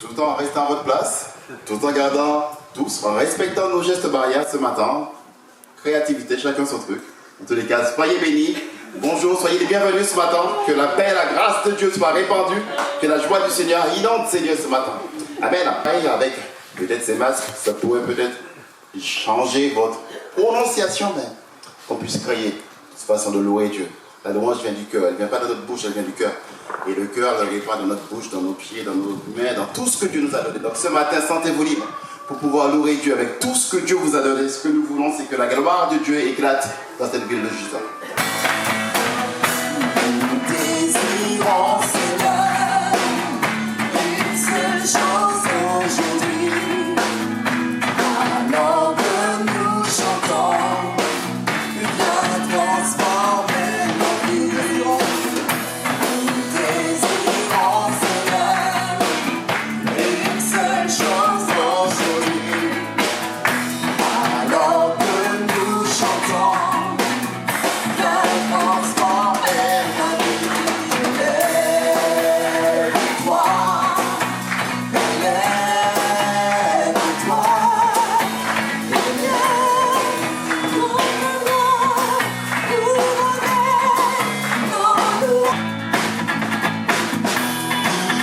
Tout en restant à votre place, tout en gardant tous, en respectant nos gestes barrières ce matin. Créativité, chacun son truc. En tous les cas, soyez bénis. Bonjour, soyez les bienvenus ce matin. Que la paix et la grâce de Dieu soient répandues. Que la joie du Seigneur inonde ces lieux ce matin. Amen. Avec peut-être ces masques, ça pourrait peut-être changer votre prononciation, mais qu'on puisse créer cette façon de louer Dieu. La louange vient du cœur, elle ne vient pas de notre bouche, elle vient du cœur. Et le cœur ne vient pas dans notre bouche, dans nos pieds, dans nos mains, dans tout ce que Dieu nous a donné. Donc ce matin, sentez-vous libre pour pouvoir louer Dieu avec tout ce que Dieu vous a donné. Ce que nous voulons, c'est que la gloire de Dieu éclate dans cette ville de Gisors. Nous désirons cela, une seule chose aujourd'hui. Alors que nous chantons, viens transformer nos vies. Nous désirons cela, une seule chose aujourd'hui. Alors que nous chantons, viens transformer ma vie. Lève-toi,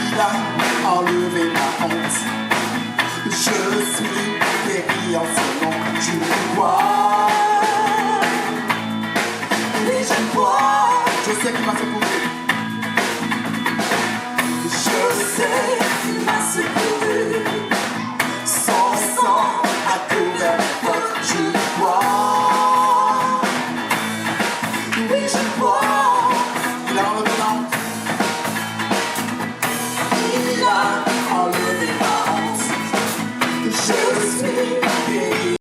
il a enlevé ma honte. Je suis guéri en ce nom. Je crois. Et je crois. Je sais qu'il m'a secouru. Je sais qu'il m'a secouru. Son sang a couvert mes fautes. Je crois. Oui, je crois. Il a enlevé ma honte. Il a enlevé ma honte. Je suis guéri.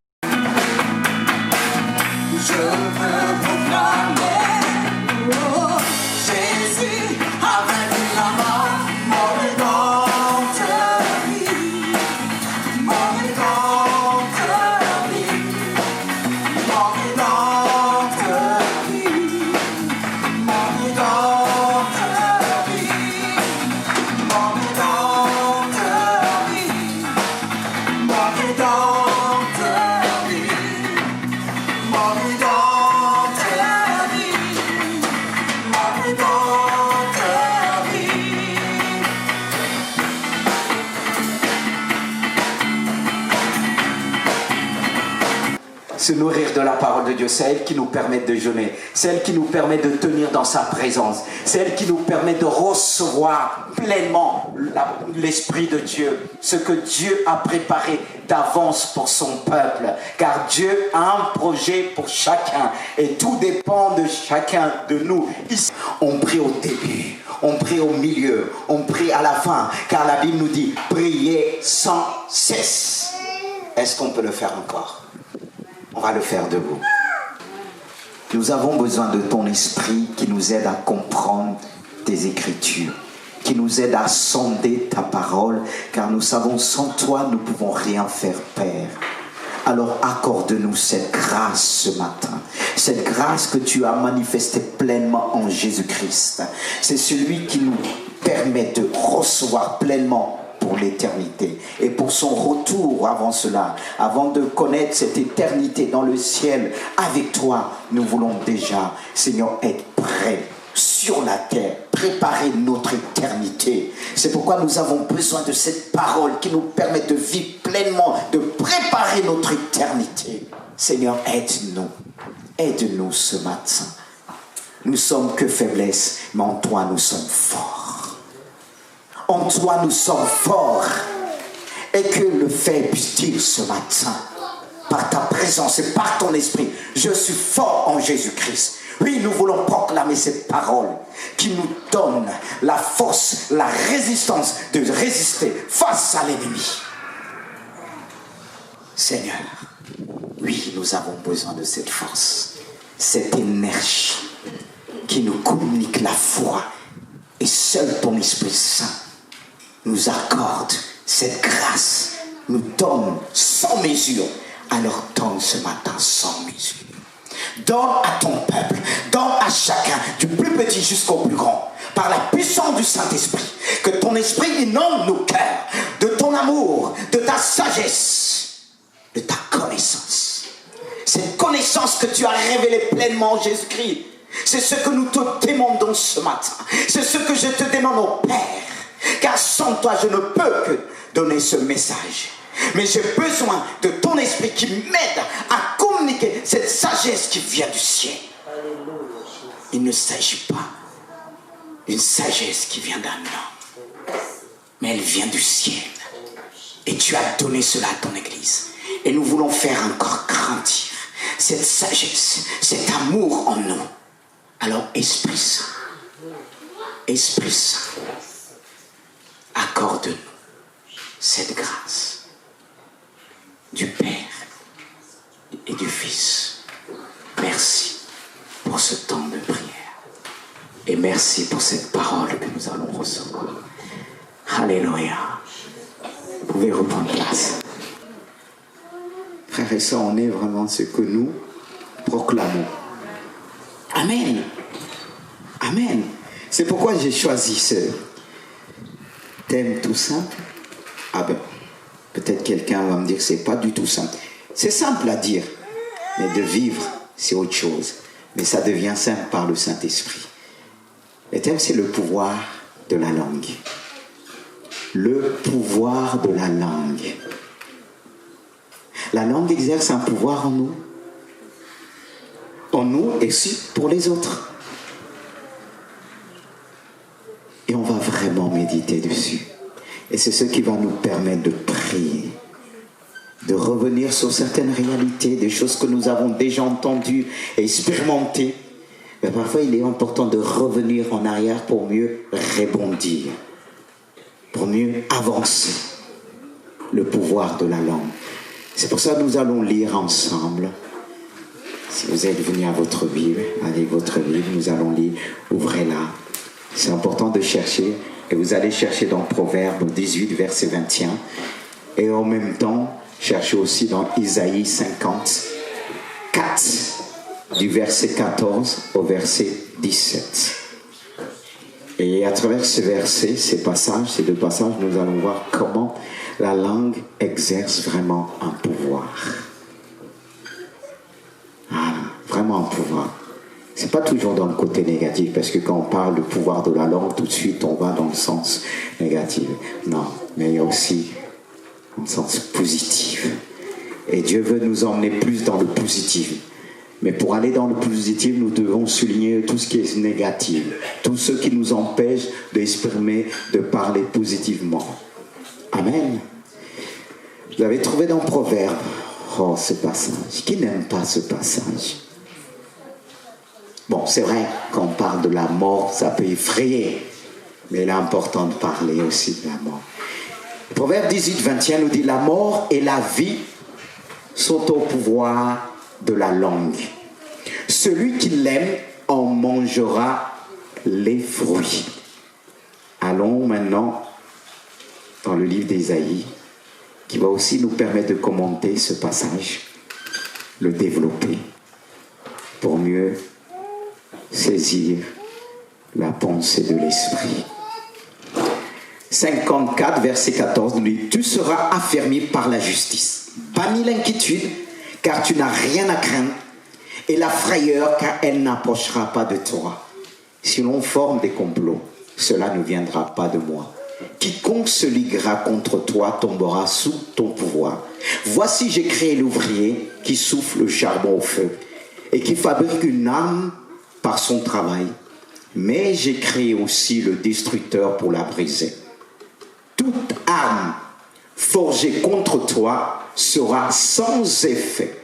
Je veux proclamer, oh, Jésus a vaincu la mort, mon rédempteur, mon rédempteur, mon rédempteur, mon rédempteur, mon rédempteur, mon rédempteur, mon rédempteur, mon rédempteur. Se nourrir de la parole de Dieu, c'est elle qui nous permet de jeûner, c'est elle qui nous permet de tenir dans sa présence, c'est elle qui nous permet de recevoir pleinement l'Esprit de Dieu, ce que Dieu a préparé d'avance pour son peuple, car Dieu a un projet pour chacun et tout dépend de chacun de nous. Ici, on prie au début, on prie au milieu, on prie à la fin, car la Bible nous dit priez sans cesse. Est-ce qu'on peut le faire encore? On va le faire debout. Nous avons besoin de ton esprit qui nous aide à comprendre tes écritures, qui nous aide à sonder ta parole, car nous savons sans toi nous ne pouvons rien faire, Père. Alors accorde-nous cette grâce ce matin, cette grâce que tu as manifestée pleinement en Jésus-Christ. C'est celui qui nous permet de recevoir pleinement pour l'éternité et pour son retour avant cela, avant de connaître cette éternité dans le ciel avec toi. Nous voulons déjà, Seigneur, être prêts sur la terre, préparer notre éternité. C'est pourquoi nous avons besoin de cette parole qui nous permet de vivre pleinement, de préparer notre éternité. Seigneur, aide-nous, aide-nous ce matin. Nous sommes que faiblesse, mais en toi nous sommes forts. En toi nous sommes forts. Et que le fait puisse dire ce matin, par ta présence et par ton esprit, je suis fort en Jésus-Christ. Oui, nous voulons proclamer cette parole qui nous donne la force, la résistance de résister face à l'ennemi. Seigneur, oui, nous avons besoin de cette force, cette énergie qui nous communique la foi. Et seul ton Esprit Saint nous accorde cette grâce, nous donne sans mesure. Alors donne ce matin sans mesure. Donne à ton peuple, donne à chacun, du plus petit jusqu'au plus grand, par la puissance du Saint-Esprit, que ton esprit inonde nos cœurs de ton amour, de ta sagesse, de ta connaissance. Cette connaissance que tu as révélée pleinement en Jésus-Christ, c'est ce que nous te demandons ce matin. C'est ce que je te demande au Père. Car sans toi, je ne peux que donner ce message. Mais j'ai besoin de ton esprit qui m'aide à communiquer cette sagesse qui vient du ciel. Il ne s'agit pas d'une sagesse qui vient d'un homme, mais elle vient du ciel. Et tu as donné cela à ton Église. Et nous voulons faire encore grandir cette sagesse, cet amour en nous. Alors, Esprit Saint, accorde-nous cette grâce du Père et du Fils. Merci pour ce temps de prière. Et merci pour cette parole que nous allons recevoir. Alléluia. Vous pouvez reprendre place. Frères et sœurs, on est vraiment ce que nous proclamons. Amen. Amen. C'est pourquoi j'ai choisi ce thème tout simple. Ah ben, peut-être quelqu'un va me dire que c'est pas du tout simple. C'est simple à dire, mais de vivre, c'est autre chose. Mais ça devient simple par le Saint-Esprit. Le thème, c'est le pouvoir de la langue. Le pouvoir de la langue. La langue exerce un pouvoir en nous. En nous et aussi pour les autres. Et on va vraiment méditer dessus. Et c'est ce qui va nous permettre de prier, de revenir sur certaines réalités, des choses que nous avons déjà entendues et expérimentées. Mais parfois, il est important de revenir en arrière pour mieux rebondir, pour mieux avancer. Le pouvoir de la langue. C'est pour ça que nous allons lire ensemble. Si vous êtes venus à votre Bible, avec votre Bible, nous allons lire, ouvrez-la. C'est important de chercher, et vous allez chercher dans Proverbe 18, verset 21, et en même temps, cherchez aussi dans Isaïe 54, du verset 14 au verset 17. Et à travers ce verset, ces deux passages, nous allons voir comment la langue exerce vraiment un pouvoir. Voilà, vraiment un pouvoir. C'est pas toujours dans le côté négatif, parce que quand on parle du pouvoir de la langue, tout de suite on va dans le sens négatif. Non, mais il y a aussi un sens positif. Et Dieu veut nous emmener plus dans le positif. Mais pour aller dans le positif, nous devons souligner tout ce qui est négatif, tout ce qui nous empêche d'exprimer, de parler positivement. Amen. Vous avez trouvé dans Proverbe, oh ce passage, qui n'aime pas ce passage? Bon, c'est vrai, quand on parle de la mort, ça peut effrayer, mais il est important de parler aussi de la mort. Proverbe 18, 21 nous dit, la mort et la vie sont au pouvoir de la langue. Celui qui l'aime en mangera les fruits. Allons maintenant dans le livre d'Ésaïe, qui va aussi nous permettre de commenter ce passage, le développer, pour mieux saisir la pensée de l'esprit. 54, verset 14, nous dit, tu seras affermi par la justice, banni l'inquiétude, car tu n'as rien à craindre, et la frayeur, car elle n'approchera pas de toi. Si l'on forme des complots, cela ne viendra pas de moi. Quiconque se liguera contre toi tombera sous ton pouvoir. Voici, j'ai créé l'ouvrier qui souffle le charbon au feu et qui fabrique une arme par son travail. Mais j'ai créé aussi le destructeur pour la briser. Toute arme forgée contre toi sera sans effet.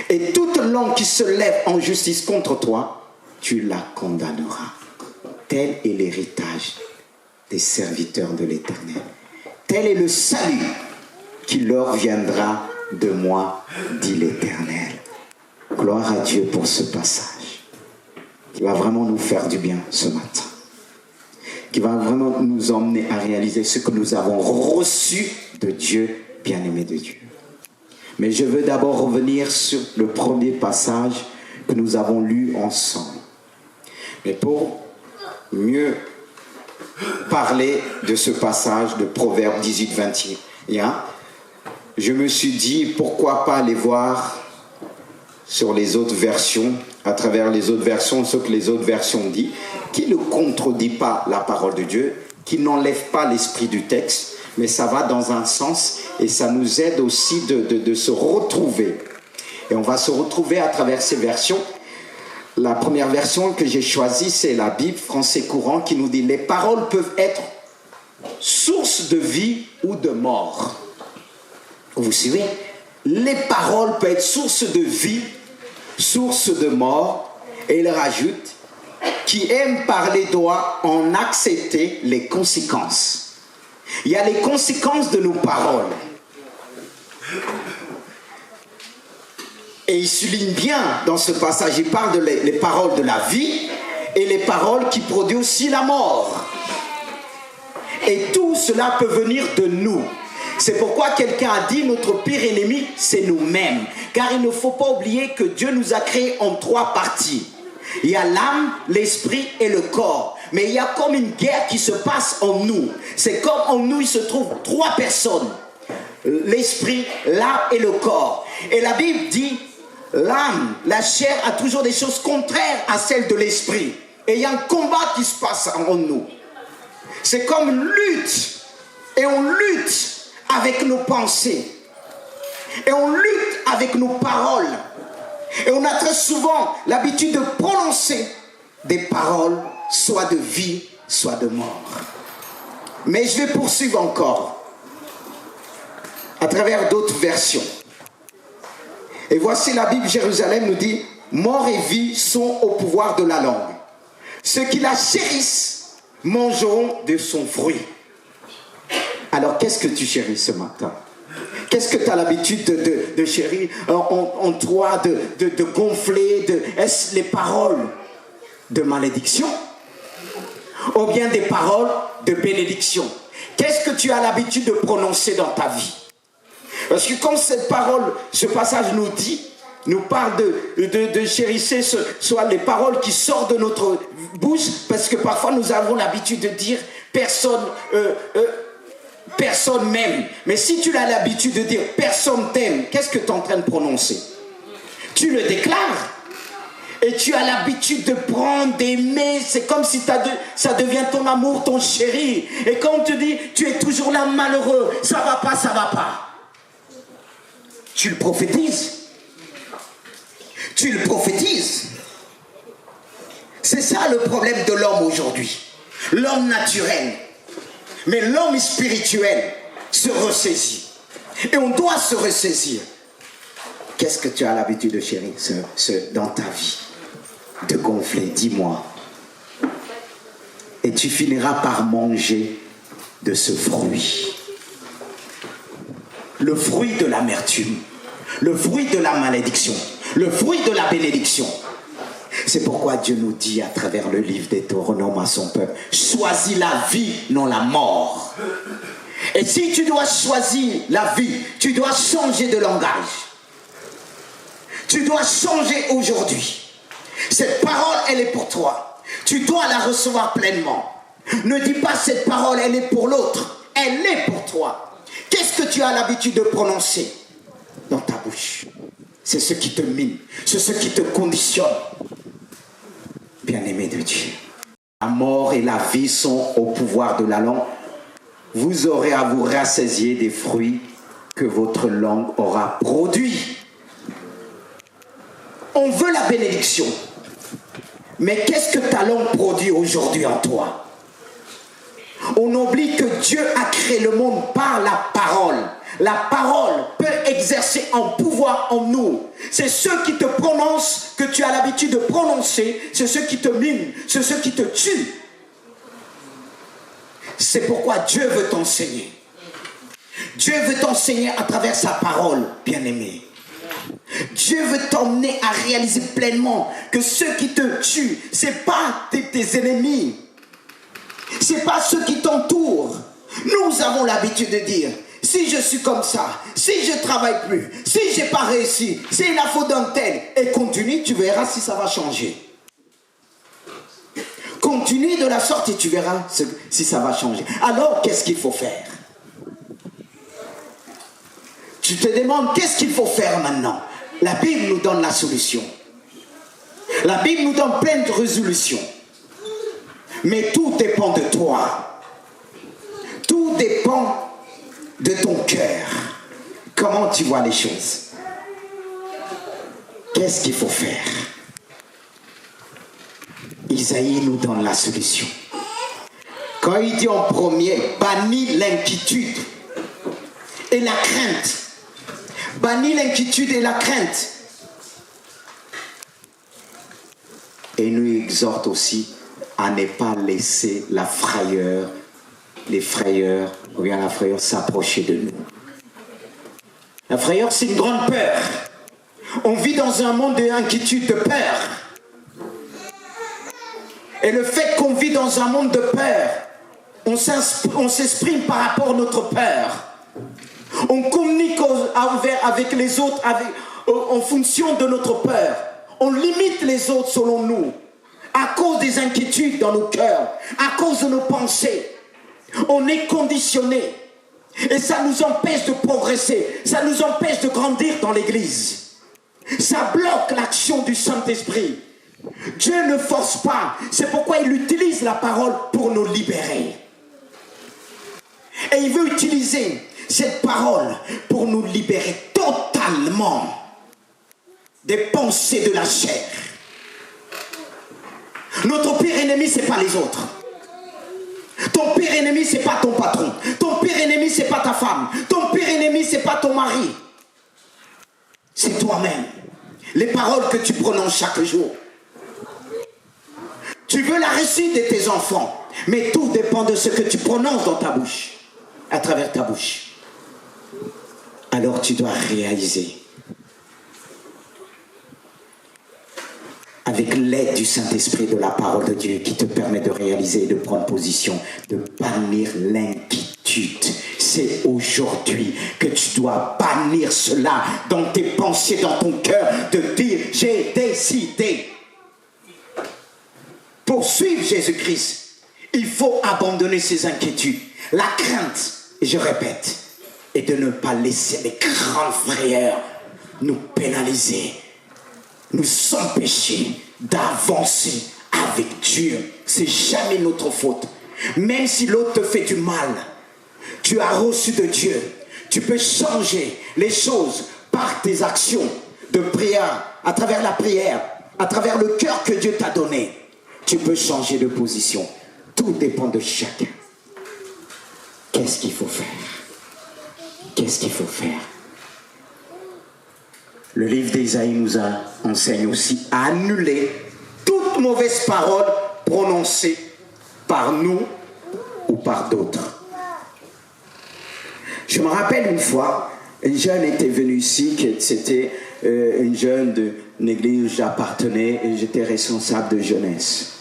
Et toute langue qui se lève en justice contre toi, tu la condamneras. Tel est l'héritage des serviteurs de l'Éternel. Tel est le salut qui leur viendra de moi, dit l'Éternel. Gloire à Dieu pour ce passage, qui va vraiment nous faire du bien ce matin, qui va vraiment nous emmener à réaliser ce que nous avons reçu de Dieu, bien-aimé de Dieu. Mais je veux d'abord revenir sur le premier passage que nous avons lu ensemble. Mais pour mieux parler de ce passage de Proverbe 18, 21, je me suis dit, pourquoi pas aller voir sur les autres versions, à travers les autres versions, ce que les autres versions disent, qui ne contredit pas la parole de Dieu, qui n'enlève pas l'esprit du texte, mais ça va dans un sens et ça nous aide aussi de se retrouver. Et on va se retrouver à travers ces versions. La première version que j'ai choisie, c'est la Bible français courant qui nous dit « Les paroles peuvent être source de vie ou de mort. » Vous suivez? Les paroles peuvent être source de vie, source de mort. Et il rajoute « Qui aime parler doit en accepter les conséquences. » Il y a les conséquences de nos paroles. Et il souligne bien dans ce passage, il parle de les paroles de la vie et les paroles qui produisent aussi la mort. Et tout cela peut venir de nous. C'est pourquoi quelqu'un a dit notre pire ennemi, c'est nous-mêmes. Car il ne faut pas oublier que Dieu nous a créés en 3 parties. Il y a l'âme, l'esprit et le corps. Mais il y a comme une guerre qui se passe en nous. C'est comme en nous, il se trouve 3 personnes. L'esprit, l'âme et le corps. Et la Bible dit, l'âme, la chair a toujours des choses contraires à celles de l'esprit. Et il y a un combat qui se passe en nous. C'est comme une lutte. Et on lutte avec nos pensées. Et on lutte avec nos paroles. Et on a très souvent l'habitude de prononcer des paroles, soit de vie, soit de mort. Mais je vais poursuivre encore, à travers d'autres versions. Et voici la Bible Jérusalem nous dit, mort et vie sont au pouvoir de la langue. Ceux qui la chérissent mangeront de son fruit. Alors qu'est-ce que tu chéris ce matin? Qu'est-ce que tu as l'habitude de chérir en toi, de gonfler? Est-ce les paroles de malédiction ou bien des paroles de bénédiction? Qu'est-ce que tu as l'habitude de prononcer dans ta vie? Parce que comme cette parole, ce passage nous parle de chérisser soit les paroles qui sortent de notre bouche, parce que parfois nous avons l'habitude de dire personne m'aime. Mais si tu as l'habitude de dire personne t'aime, qu'est-ce que tu es en train de prononcer? Tu le déclares. Et tu as l'habitude de prendre, d'aimer. C'est comme si ça devient ton amour, ton chéri. Et quand on te dit, tu es toujours là malheureux, ça va pas, ça va pas. Tu le prophétises. Tu le prophétises. C'est ça le problème de l'homme aujourd'hui. L'homme naturel. Mais l'homme spirituel se ressaisit. Et on doit se ressaisir. Qu'est-ce que tu as l'habitude de chérir dans ta vie? De gonfler, dis-moi. Et tu finiras par manger de ce fruit. Le fruit de l'amertume. Le fruit de la malédiction. Le fruit de la bénédiction. C'est pourquoi Dieu nous dit à travers le livre des Deutéronomes à son peuple, choisis la vie, non la mort. Et si tu dois choisir la vie, tu dois changer de langage. Tu dois changer aujourd'hui. Cette parole, elle est pour toi. Tu dois la recevoir pleinement. Ne dis pas cette parole, elle est pour l'autre. Elle est pour toi. Qu'est-ce que tu as l'habitude de prononcer dans ta bouche? C'est ce qui te mine. C'est ce qui te conditionne. Bien-aimé de Dieu. La mort et la vie sont au pouvoir de la langue. Vous aurez à vous rassasier des fruits que votre langue aura produits. On veut la bénédiction. Mais qu'est-ce que ta langue produit aujourd'hui en toi? On oublie que Dieu a créé le monde par la parole. La parole peut exercer un pouvoir en nous. C'est ceux qui te prononcent, que tu as l'habitude de prononcer, c'est ceux qui te minent, c'est ceux qui te tuent. C'est pourquoi Dieu veut t'enseigner. Dieu veut t'enseigner à travers sa parole, bien-aimé. Dieu veut t'emmener à réaliser pleinement que ceux qui te tuent, ce n'est pas tes ennemis. Ce n'est pas ceux qui t'entourent. Nous avons l'habitude de dire, si je suis comme ça, si je ne travaille plus, si je n'ai pas réussi, c'est la faute d'un tel. Et continue, tu verras si ça va changer. Continue de la sorte et tu verras si ça va changer. Alors, qu'est-ce qu'il faut faire? Tu te demandes qu'est-ce qu'il faut faire maintenant? La Bible nous donne la solution. La Bible nous donne plein de résolutions. Mais tout dépend de toi. Tout dépend de ton cœur. Comment tu vois les choses? Qu'est-ce qu'il faut faire? Isaïe nous donne la solution. Quand il dit en premier, bannis l'inquiétude et la crainte. Bannis l'inquiétude et la crainte. Et nous exhorte aussi à ne pas laisser la frayeur, la frayeur s'approcher de nous. La frayeur, c'est une grande peur. On vit dans un monde d'inquiétude, de peur. Et le fait qu'on vit dans un monde de peur, on s'exprime par rapport à notre peur. On communique avec les autres en fonction de notre peur. On limite les autres selon nous, à cause des inquiétudes dans nos cœurs, à cause de nos pensées. On est conditionné. Et ça nous empêche de progresser. Ça nous empêche de grandir dans l'église. Ça bloque l'action du Saint-Esprit. Dieu ne force pas. C'est pourquoi il utilise la parole pour nous libérer. Et il veut utiliser cette parole pour nous libérer totalement des pensées de la chair. Notre pire ennemi, ce n'est pas les autres. Ton pire ennemi, ce n'est pas ton patron. Ton pire ennemi, ce n'est pas ta femme. Ton pire ennemi, ce n'est pas ton mari. C'est toi-même. Les paroles que tu prononces chaque jour. Tu veux la réussite de tes enfants, mais tout dépend de ce que tu prononces dans ta bouche, à travers ta bouche. Alors tu dois réaliser, avec l'aide du Saint-Esprit, de la parole de Dieu qui te permet de réaliser et de prendre position, de bannir l'inquiétude. C'est aujourd'hui que tu dois bannir cela dans tes pensées, dans ton cœur, de dire « J'ai décidé ». Pour suivre Jésus-Christ, il faut abandonner ses inquiétudes, la crainte, et je répète, et de ne pas laisser les grandes frayeurs nous pénaliser, nous empêcher d'avancer avec Dieu. C'est jamais notre faute. Même si l'autre te fait du mal, tu as reçu de Dieu. Tu peux changer les choses par tes actions de prière, à travers la prière, à travers le cœur que Dieu t'a donné. Tu peux changer de position. Tout dépend de chacun. Qu'est-ce qu'il faut faire? Qu'est-ce qu'il faut faire? Le livre d'Ésaïe nous enseigne aussi à annuler toute mauvaise parole prononcée par nous ou par d'autres. Je me rappelle une fois, une jeune était venue ici, c'était une jeune d'une église où j'appartenais et j'étais responsable de jeunesse.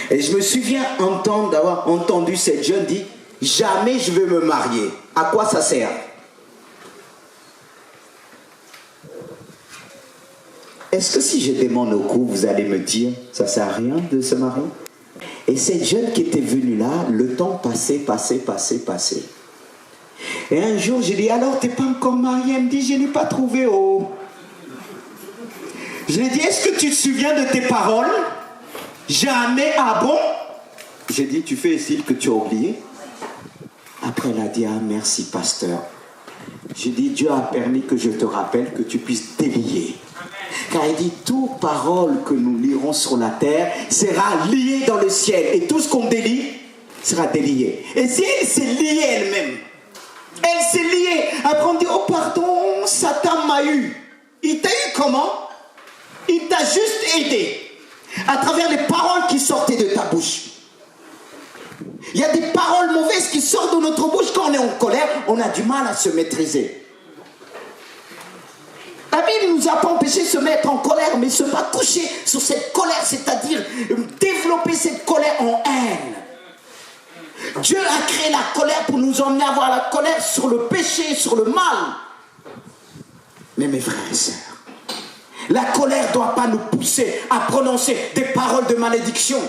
Et je me souviens d'avoir entendu cette jeune dire « Jamais je veux me marier. À quoi ça sert ?» Est-ce que si je demande au coup, vous allez me dire « Ça ne sert à rien de se marier ?» Et cette jeune qui était venue là, le temps passait. Et un jour, j'ai dit « Alors, tu n'es pas encore mariée ?» Elle me dit « Je n'ai pas trouvé au... » Je lui ai dit « Est-ce que tu te souviens de tes paroles ?» Jamais, ah bon? J'ai dit, tu fais style que tu as oublié. Après, elle a dit, ah merci pasteur. J'ai dit, Dieu a permis que je te rappelle que tu puisses délier. Car il dit, toute parole que nous lirons sur la terre sera liée dans le ciel. Et tout ce qu'on délie sera délié. Et si elle s'est liée elle-même, elle s'est liée. Après on dit, oh pardon, Satan m'a eu. Il t'a eu comment? Il t'a juste aidé. À travers les paroles qui sortaient de ta bouche. Il y a des paroles mauvaises qui sortent de notre bouche. Quand on est en colère, on a du mal à se maîtriser. La Bible ne nous a pas empêché de se mettre en colère, mais se pas coucher sur cette colère, c'est-à-dire développer cette colère en haine. Dieu a créé la colère pour nous emmener à avoir la colère sur le péché, sur le mal. Mais mes frères et sœurs, la colère ne doit pas nous pousser à prononcer des paroles de malédiction.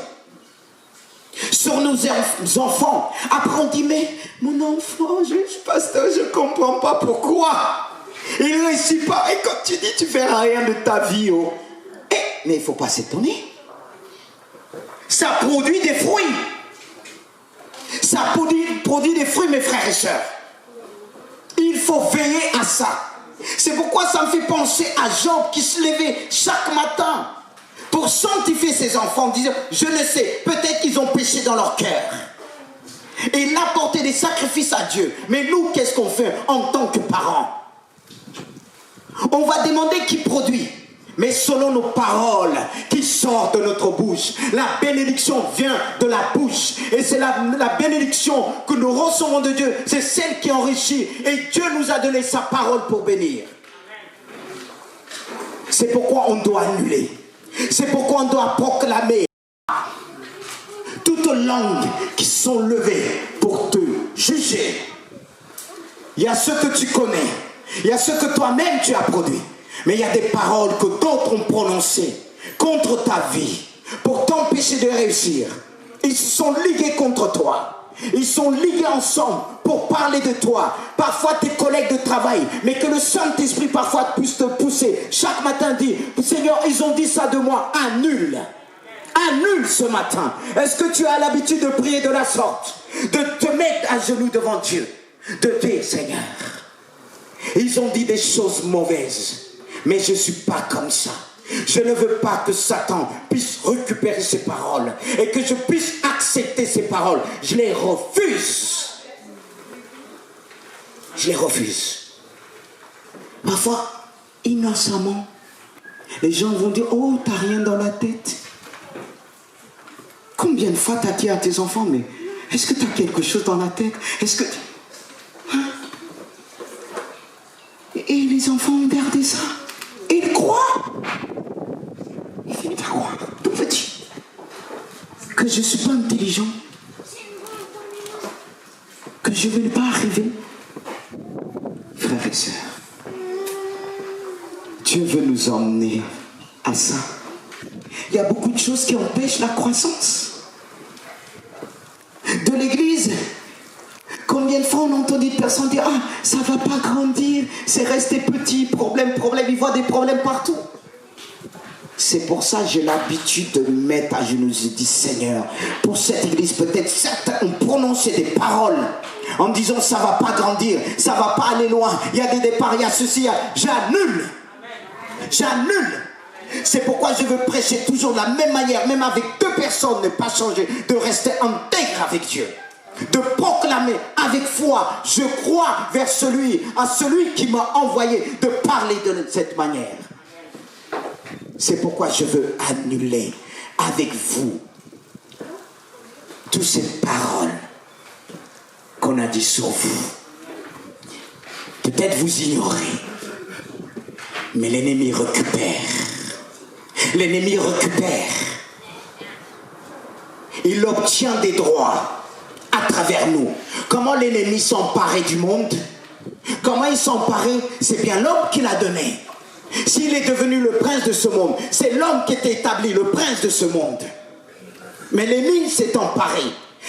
sur nos enfants. Après on dit, mais mon enfant, pasteur, je ne comprends pas pourquoi. Il ne réussit pas. Et quand tu dis, tu ne fais rien de ta vie. Oh. Mais il ne faut pas s'étonner. Ça produit des fruits. Ça produit des fruits, mes frères et sœurs. Il faut veiller à ça. C'est pourquoi ça me fait penser à Job qui se levait chaque matin pour sanctifier ses enfants en disant, je le sais, peut-être qu'ils ont péché dans leur cœur. Et il apportait des sacrifices à Dieu. Mais nous, qu'est-ce qu'on fait en tant que parents? On va demander qui produit. Mais selon nos paroles qui sortent de notre bouche, la bénédiction vient de la bouche. Et c'est la bénédiction que nous recevons de Dieu. C'est celle qui enrichit. Et Dieu nous a donné sa parole pour bénir. C'est pourquoi on doit annuler. C'est pourquoi on doit proclamer toutes langues qui sont levées pour te juger. Il y a ce que tu connais. Il y a ce que toi-même tu as produit. Mais il y a des paroles que d'autres ont prononcées contre ta vie pour t'empêcher de réussir. Ils sont ligués contre toi. Ils sont ligués ensemble pour parler de toi. Parfois tes collègues de travail, mais que le Saint-Esprit parfois puisse te pousser. Chaque matin dit, Seigneur, ils ont dit ça de moi. Annule. Annule ce matin. Est-ce que tu as l'habitude de prier de la sorte? De te mettre à genoux devant Dieu. De dire, Seigneur, ils ont dit des choses mauvaises. Mais je ne suis pas comme ça. Je ne veux pas que Satan puisse récupérer ces paroles et que je puisse accepter ces paroles. Je les refuse. Je les refuse. Parfois, innocemment, les gens vont dire, oh, t'as rien dans la tête. Combien de fois t'as dit à tes enfants, mais est-ce que t'as quelque chose dans la tête? Est-ce que... Hein? Et les enfants ont gardé ça. Et ils croient. Ils finissent par croire, tout petit, que je ne suis pas intelligent, que je ne vais pas arriver. Frères et sœurs, Dieu veut nous emmener à ça. Il y a beaucoup de choses qui empêchent la croissance de l'Église. Combien de fois on entend des personnes dire, ah, ça ne va pas grandir, c'est resté petit, problème, ils voient des problèmes partout. C'est pour ça que j'ai l'habitude de me mettre à genoux. Je dis, Seigneur, pour cette église, peut-être certains ont prononcé des paroles en me disant, ça ne va pas grandir, ça ne va pas aller loin, il y a des départs, il y a ceci, j'annule. J'annule. C'est pourquoi je veux prêcher toujours de la même manière, même avec deux personnes, ne pas changer, de rester intègre avec Dieu. De proclamer avec foi, je crois vers celui qui m'a envoyé, de parler de cette manière. C'est pourquoi je veux annuler avec vous toutes ces paroles qu'on a dit sur vous. Peut-être vous ignorez, mais l'ennemi récupère. L'ennemi récupère. Il obtient des droits à travers nous. Comment l'ennemi s'emparait du monde? Comment il s'emparait? C'est bien l'homme qui l'a donné. S'il est devenu le prince de ce monde, c'est l'homme qui était établi le prince de ce monde. Mais l'ennemi s'est emparé.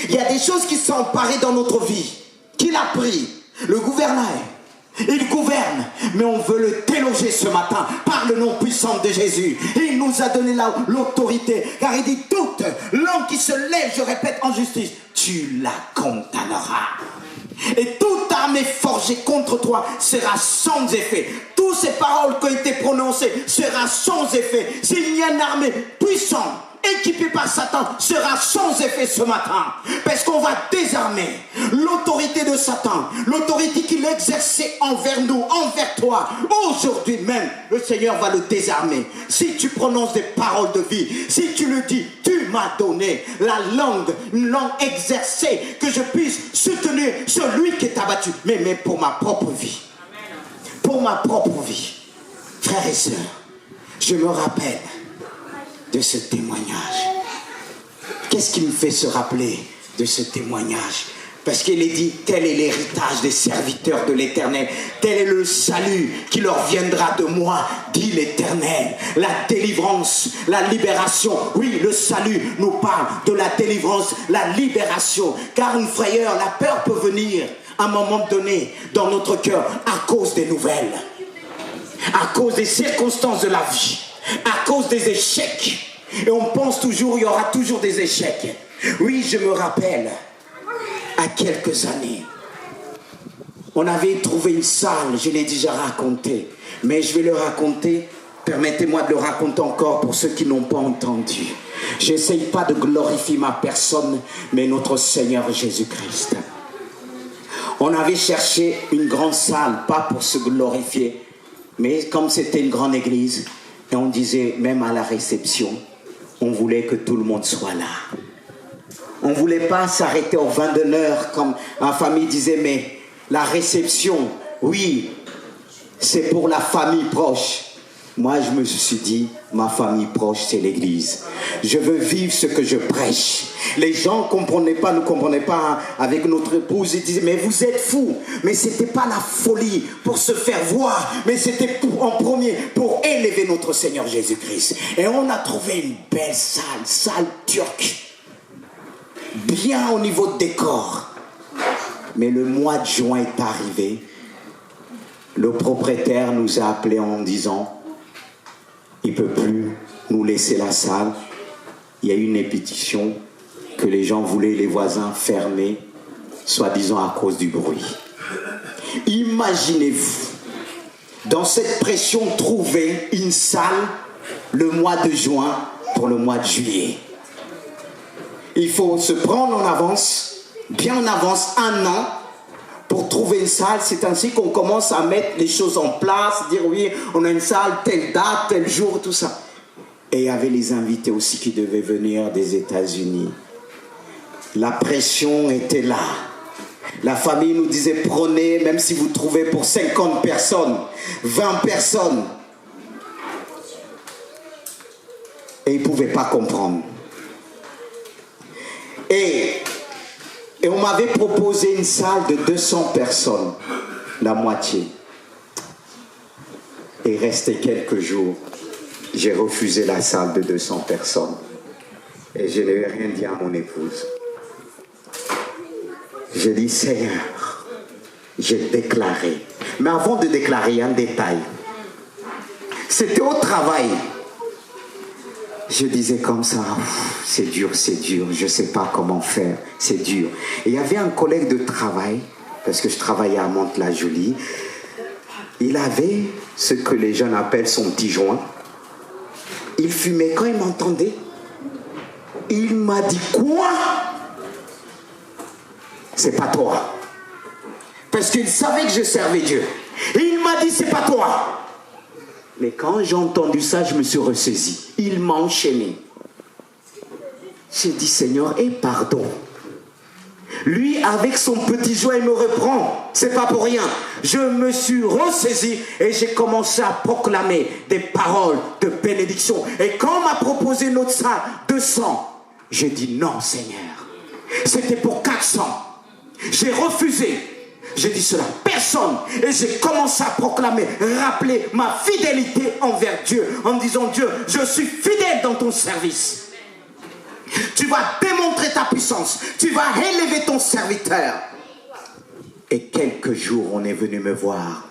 Il y a des choses qui sont emparées dans notre vie. Qui l'a pris? Le gouvernail. Il gouverne, mais on veut le déloger ce matin par le nom puissant de Jésus. Il nous a donné l'autorité, car il dit, toute langue qui se lève, je répète, en justice, tu la condamneras. Et toute armée forgée contre toi sera sans effet. Toutes ces paroles qui ont été prononcées seront sans effet. S'il y a une armée puissante, équipée par Satan, sera sans effet ce matin. Parce qu'on va désarmer l'autorité de Satan, l'autorité qu'il exerçait envers nous, envers toi. Aujourd'hui même, le Seigneur va le désarmer. Si tu prononces des paroles de vie, si tu le dis, tu m'as donné la langue, une langue exercée, que je puisse soutenir celui qui est abattu. Mais pour ma propre vie. Pour ma propre vie. Frères et sœurs, je me rappelle de ce témoignage. Qu'est-ce qui me fait se rappeler de ce témoignage? Parce qu'il est dit, tel est l'héritage des serviteurs de l'Éternel. Tel est le salut qui leur viendra de moi, dit l'Éternel. La délivrance, la libération. Oui, le salut nous parle de la délivrance, la libération. Car une frayeur, la peur peut venir à un moment donné dans notre cœur à cause des nouvelles, à cause des circonstances de la vie, à cause des échecs. Et on pense toujours, il y aura toujours des échecs. Oui, je me rappelle, à quelques années, on avait trouvé une salle, je l'ai déjà raconté, mais je vais le raconter, permettez-moi de le raconter encore pour ceux qui n'ont pas entendu. Je n'essaye pas de glorifier ma personne, mais notre Seigneur Jésus-Christ. On avait cherché une grande salle, pas pour se glorifier, mais comme c'était une grande église, et on disait, même à la réception, on voulait que tout le monde soit là. On ne voulait pas s'arrêter au 20 de l'heure, comme ma famille disait, mais la réception, oui, c'est pour la famille proche. Moi, je me suis dit, ma famille proche, c'est l'église. Je veux vivre ce que je prêche. Les gens ne comprenaient pas, nous ne comprenaient pas avec notre épouse. Ils disaient, mais vous êtes fous. Mais ce n'était pas la folie pour se faire voir, mais c'était en premier pour élever notre Seigneur Jésus-Christ. Et on a trouvé une belle salle turque. Bien au niveau de décor. Mais le mois de juin est arrivé. Le propriétaire nous a appelés en disant, il ne peut plus nous laisser la salle. Il y a eu une pétition que les gens voulaient, les voisins, fermer, soi-disant à cause du bruit. Imaginez-vous, dans cette pression, trouver une salle le mois de juin pour le mois de juillet. Il faut se prendre en avance, bien en avance, 1 an, pour trouver une salle. C'est ainsi qu'on commence à mettre les choses en place, dire oui, on a une salle, telle date, tel jour, tout ça. Et il y avait les invités aussi qui devaient venir des États-Unis. La pression était là. La famille nous disait, prenez, même si vous trouvez pour 50 personnes, 20 personnes. Et ils ne pouvaient pas comprendre. Et on m'avait proposé une salle de 200 personnes, la moitié. Et resté quelques jours, j'ai refusé la salle de 200 personnes. Et je n'ai rien dit à mon épouse. J'ai dit, Seigneur, j'ai déclaré. Mais avant de déclarer, un détail. C'était au travail. Je disais comme ça, c'est dur, je ne sais pas comment faire, c'est dur. Et il y avait un collègue de travail, parce que je travaillais à Mantes-la-Jolie, il avait ce que les jeunes appellent son petit joint. Il fumait. Quand il m'entendait, il m'a dit, quoi? C'est pas toi. Parce qu'il savait que je servais Dieu. Et il m'a dit, c'est pas toi. Mais quand j'ai entendu ça, je me suis ressaisi. Il m'a enchaîné. J'ai dit, Seigneur, et pardon. Lui, avec son petit joint, il me reprend. C'est pas pour rien. Je me suis ressaisi et j'ai commencé à proclamer des paroles de bénédiction. Et quand on m'a proposé notre salle, 200, j'ai dit non, Seigneur. C'était pour 400. J'ai refusé. J'ai dit cela, personne. Et j'ai commencé à proclamer, rappeler ma fidélité envers Dieu, en disant, Dieu, je suis fidèle dans ton service. Tu vas démontrer ta puissance. Tu vas élever ton serviteur. Et quelques jours, on est venu me voir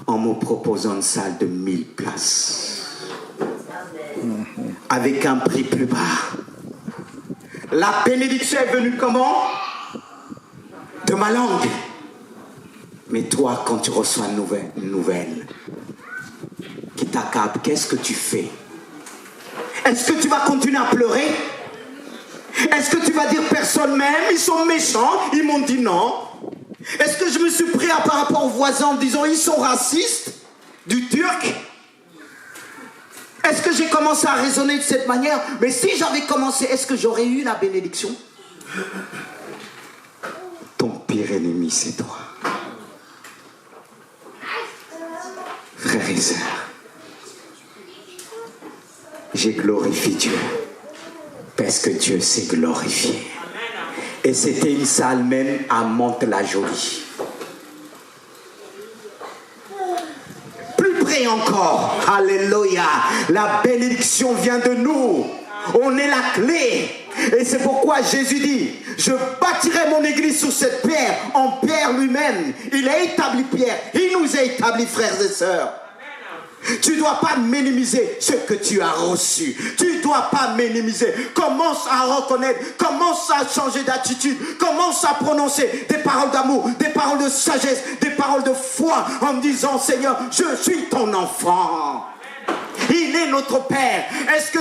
en me proposant une salle de 1000 places. Avec un prix plus bas. La bénédiction est venue comment? De ma langue. Mais toi, quand tu reçois une nouvelle qui t'accable, qu'est-ce que tu fais? Est-ce que tu vas continuer à pleurer? Est-ce que tu vas dire personne m'aime, ils sont méchants, ils m'ont dit non? Est-ce que je me suis pris par rapport aux voisins en disant ils sont racistes du turc? Est-ce que j'ai commencé à raisonner de cette manière? Mais si j'avais commencé, est-ce que j'aurais eu la bénédiction? Ton pire ennemi, c'est toi. Frères et sœurs, j'ai glorifié Dieu parce que Dieu s'est glorifié. Et c'était une salle même à Mantes-la-Jolie. Plus près encore, alléluia, la bénédiction vient de nous. On est la clé. Et c'est pourquoi Jésus dit, je bâtirai mon église sur cette pierre, en pierre lui-même. Il a établi Pierre, il nous a établi, frères et sœurs. Tu ne dois pas minimiser ce que tu as reçu. Tu ne dois pas minimiser. Commence à reconnaître, commence à changer d'attitude, commence à prononcer des paroles d'amour, des paroles de sagesse, des paroles de foi, en disant, Seigneur, je suis ton enfant. Il est notre Père. Est-ce que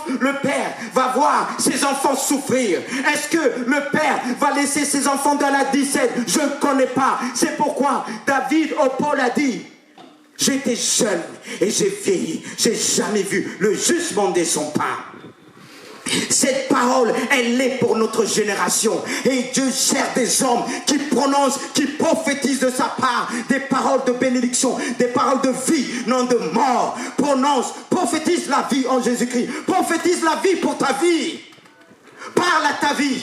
le Père va voir ses enfants souffrir? Est-ce que le Père va laisser ses enfants dans la disette? Je ne connais pas. C'est pourquoi David au Paul a dit, j'étais jeune et j'ai vieilli. J'ai jamais vu le juste mander son pain. Cette parole, elle est pour notre génération. Et Dieu cherche des hommes qui prononcent, qui prophétisent de sa part des paroles de bénédiction, des paroles de vie, non de mort. Prophétise la vie en Jésus-Christ. Prophétise la vie pour ta vie. Parle à ta vie.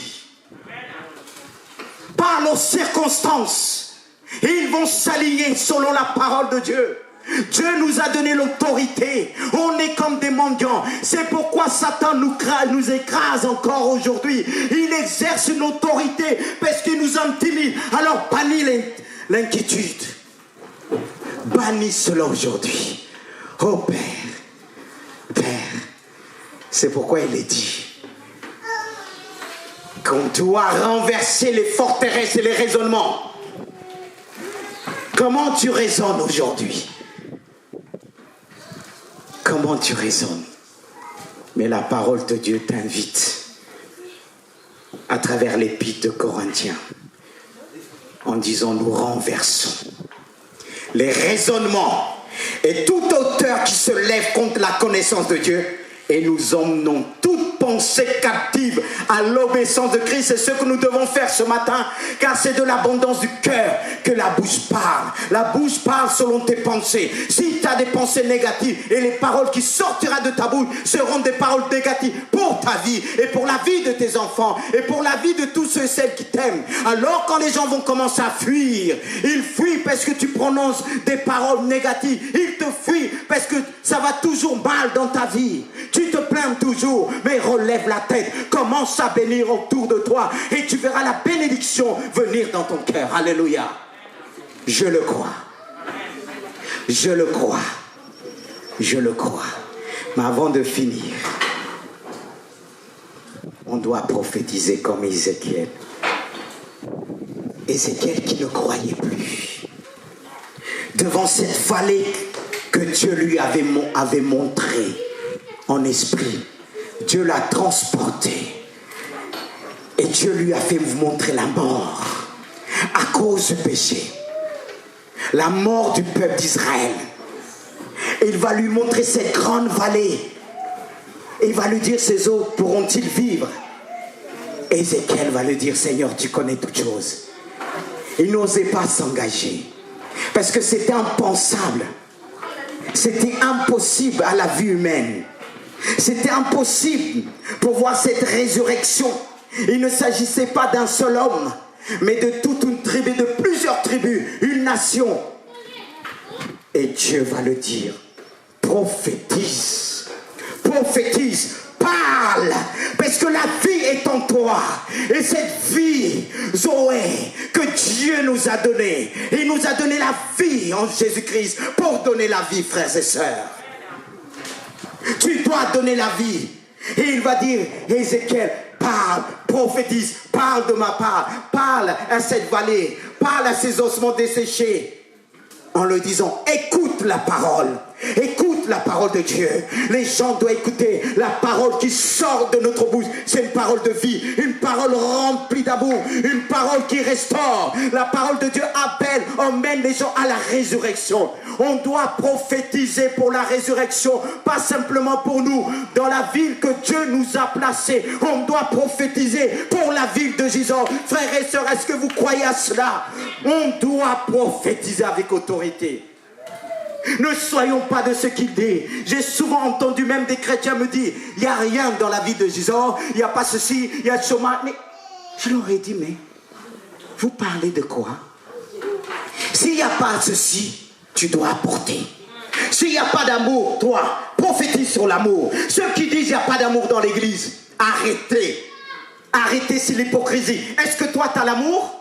Parle aux circonstances. Ils vont s'aligner selon la parole de Dieu. Dieu nous a donné l'autorité. On est comme des mendiants. C'est pourquoi Satan nous écrase encore aujourd'hui. Il exerce une autorité parce qu'il nous intimide. Alors bannis l'inquiétude. Bannis cela aujourd'hui. Oh Père, c'est pourquoi il est dit qu'on doit renverser les forteresses et les raisonnements. Comment tu raisonnes aujourd'hui? Comment tu raisonnes? Mais la parole de Dieu t'invite à travers l'épître de Corinthiens en disant nous renversons les raisonnements et toute hauteur qui se lève contre la connaissance de Dieu et nous emmenons toute pensée captive à l'obéissance de Christ. C'est ce que nous devons faire ce matin, car c'est de l'abondance du cœur que la bouche parle. La bouche parle selon tes pensées. Si tu as des pensées négatives et les paroles qui sortiront de ta bouche seront des paroles négatives pour ta vie et pour la vie de tes enfants et pour la vie de tous ceux et celles qui t'aiment. Alors quand les gens vont commencer à fuir, ils fuient parce que tu prononces des paroles négatives. Ils te fuient parce que ça va toujours mal dans ta vie. Tu te plains toujours, mais relève la tête, commence à bénir autour de toi et tu verras la bénédiction venir dans ton cœur. Alléluia. Je le crois. Je le crois. Je le crois. Mais avant de finir, on doit prophétiser comme Ézéchiel. Ézéchiel qui ne croyait plus. Devant cette vallée que Dieu lui avait montrée en esprit, Dieu l'a transporté et Dieu lui a fait montrer la mort à cause du péché, la mort du peuple d'Israël. Et il va lui montrer cette grande vallée et il va lui dire, ces eaux pourront-ils vivre? Ézéchiel va lui dire, Seigneur, tu connais toutes choses. Il n'osait pas s'engager parce que c'était impensable, c'était impossible à la vie humaine. C'était impossible pour voir cette résurrection. Il ne s'agissait pas d'un seul homme, mais de toute une tribu, de plusieurs tribus, une nation. Et Dieu va le dire, prophétise, prophétise, parle, parce que la vie est en toi. Et cette vie, Zoé, que Dieu nous a donnée, il nous a donné la vie en Jésus-Christ pour donner la vie, frères et sœurs. Tu dois donner la vie. Et il va dire, Ézéchiel, parle, prophétise, parle de ma part, parle à cette vallée, parle à ces ossements desséchés. En le disant, écoute la parole. Écoute la parole de Dieu. Les gens doivent écouter la parole qui sort de notre bouche. C'est une parole de vie, une parole remplie d'amour, une parole qui restaure. La parole de Dieu appelle, emmène les gens à la résurrection. On doit prophétiser pour la résurrection, pas simplement pour nous, dans la ville que Dieu nous a placée. On doit prophétiser pour la ville de Gisors. Frères et sœurs, est-ce que vous croyez à cela? On doit prophétiser avec autorité. Ne soyons pas de ce qu'il dit. J'ai souvent entendu même des chrétiens me dire, il n'y a rien dans la vie de Gisors, il n'y a pas ceci, il y a le chômage. Mais Je leur ai dit, mais vous parlez de quoi? S'il n'y a pas ceci, tu dois apporter. S'il n'y a pas d'amour, toi, prophétise sur l'amour. Ceux qui disent qu'il n'y a pas d'amour dans l'église, arrêtez. Arrêtez, c'est l'hypocrisie. Est-ce que toi, tu as l'amour?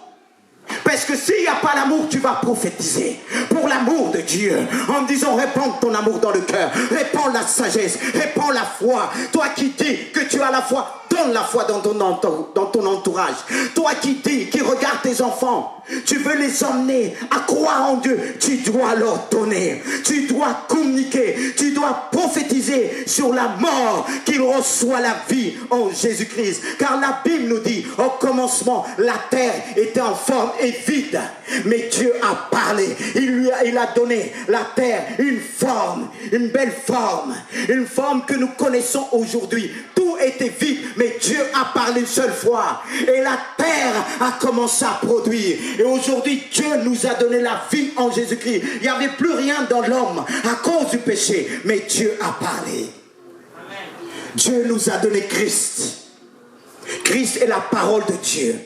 Parce que s'il n'y a pas l'amour, tu vas prophétiser pour l'amour de Dieu en disant répands ton amour dans le cœur, répands la sagesse, répands la foi. Toi qui dis que tu as la foi, donne la foi dans ton entourage. Toi qui dis, qui regarde tes enfants, tu veux les emmener à croire en Dieu, tu dois leur donner, tu dois communiquer, tu dois prophétiser sur la mort, qu'ils reçoivent la vie en Jésus-Christ. Car la Bible nous dit, au commencement, la terre était en forme et vide, mais Dieu a parlé, il a donné la terre une forme, une belle forme, une forme que nous connaissons aujourd'hui. Tout était vide, mais Dieu a parlé une seule fois et la terre a commencé à produire. Et aujourd'hui, Dieu nous a donné la vie en Jésus-Christ. Il n'y avait plus rien dans l'homme à cause du péché, mais Dieu a parlé. Amen. Dieu nous a donné Christ. Christ est la parole de Dieu.